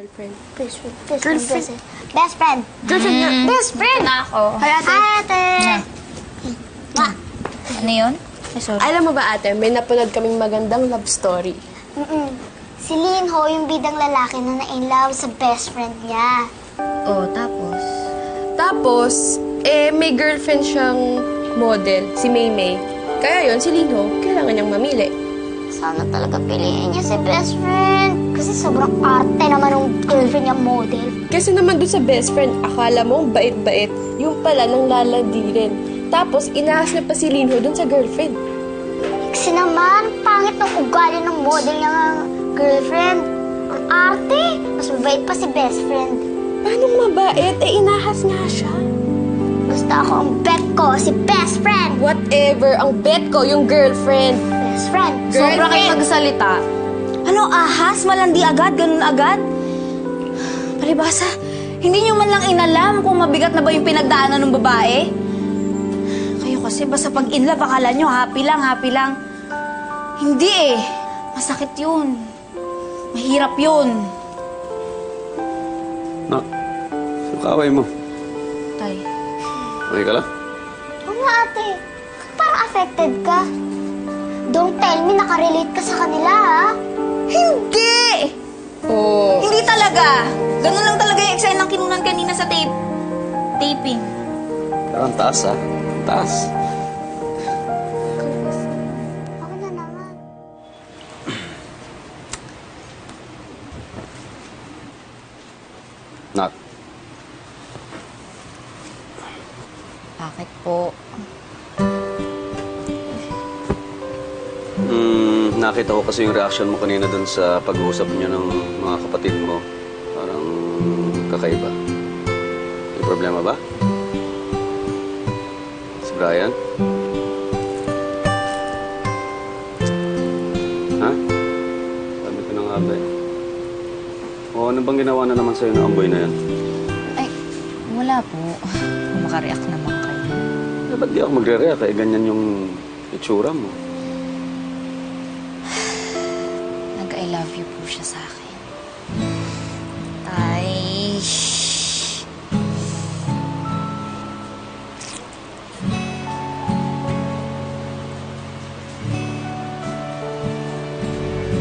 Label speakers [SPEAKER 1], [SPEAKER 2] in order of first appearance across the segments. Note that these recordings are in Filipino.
[SPEAKER 1] girlfriend.
[SPEAKER 2] Best friend. Best friend.
[SPEAKER 1] Girlfriend.
[SPEAKER 2] Best friend.
[SPEAKER 1] Girlfriend niya. Best friend!
[SPEAKER 3] Ito na ako.
[SPEAKER 2] Hi, ate. Ma.
[SPEAKER 3] Ano yun? Ay, sorry.
[SPEAKER 1] Alam mo ba, ate, may napanood kaming magandang love story.
[SPEAKER 2] Si Linho, yung bidang lalaki na na-in-love sa best friend niya.
[SPEAKER 3] Oh, tapos?
[SPEAKER 1] Tapos, may girlfriend siyang model, si Maymay. Kaya yon si Linho, kailangan niyang mamili.
[SPEAKER 2] Sana talaga piliin niya si best friend. Kasi sobrang arte naman ng girlfriend niya model.
[SPEAKER 1] Kasi naman dun sa best friend, akala mo bait-bait, yung pala nang lalandi rin. Tapos, inahas niya pa si Linho dun sa girlfriend.
[SPEAKER 2] Kasi naman, pangit ng ugali ng model niya girlfriend. Ang arte. Mas mabait pa si best friend.
[SPEAKER 1] Paano mabait? Inahas nga siya.
[SPEAKER 2] Gusto ako ang bet ko, si best friend.
[SPEAKER 1] Whatever, ang bet ko, yung girlfriend.
[SPEAKER 2] Best friend.
[SPEAKER 3] Sobra kayo magsalita. Ano, ahas? Malandi agad? Ganun agad? Palibasa, hindi nyo man lang inalam kung mabigat na ba yung pinagdaanan ng babae? Kayo kasi basta pag in love, akala nyo happy lang, happy lang. Hindi eh. Masakit yun. Mahirap yun.
[SPEAKER 4] Nak, yung kaway mo.
[SPEAKER 3] Tay.
[SPEAKER 4] Okay ka lang?
[SPEAKER 2] Oo nga ate, parang affected ka. Don't tell me nakarelate ka sa kanila ha.
[SPEAKER 3] Hindi!
[SPEAKER 1] Oh.
[SPEAKER 3] Hindi talaga. Ganun lang talaga yung eksena ng kinunan kanina sa taping.
[SPEAKER 4] Parang taas, ha? Taas.
[SPEAKER 2] Ako na naman.
[SPEAKER 4] Nak,
[SPEAKER 3] Bakit po?
[SPEAKER 4] nakita ko kasi yung reaction mo kanina dun sa pag-uusap niyo ng mga kapatid mo. Parang kakaiba. May problema ba? Si Brian? Ha? Sabi ko na nga ba eh. O ano bang ginawa na naman sa'yo ng amboy na yan?
[SPEAKER 3] Ay, wala po. Kung makareact naman kayo.
[SPEAKER 4] Ba't di ako magre-react? Eh, ganyan yung itsura mo.
[SPEAKER 3] Nag-I love you po siya sa akin. Tay.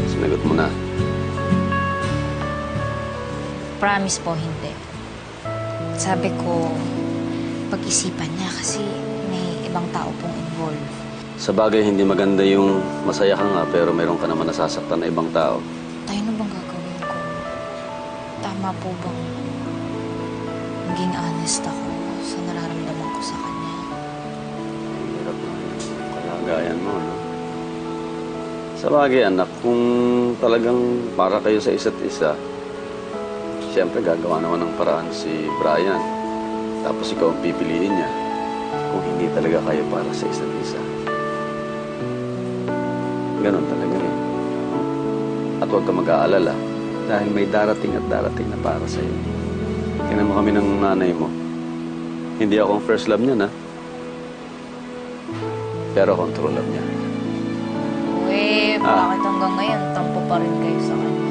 [SPEAKER 4] Sinagot mo na.
[SPEAKER 3] Promise po, hindi. Sabi ko, pag-isipan niya kasi may ibang tao pong involved.
[SPEAKER 4] Sa bagay, hindi maganda yung masaya ka nga pero meron ka naman nasasaktan na ibang tao.
[SPEAKER 3] Tayo na bang gagawin ko? Tama po bang maging honest ako sa nararamdaman ko sa kanya?
[SPEAKER 4] Hirap na yung kalagayan mo, no? Sa bagay, anak, kung talagang para kayo sa isa't isa, siyempre gagawa naman ng paraan si Brian. Tapos ikaw ang pipiliin niya kung hindi talaga kayo para sa isa't isa. Ganon talaga rin. At huwag ka mag-aalala dahil may darating at darating na para sa'yo. Tingnan mo kami ng nanay mo. Hindi ako ang first love niya, na. Pero ako ang true love niya.
[SPEAKER 3] Uy, bakit hanggang ngayon tampo pa rin kayo sa kanya?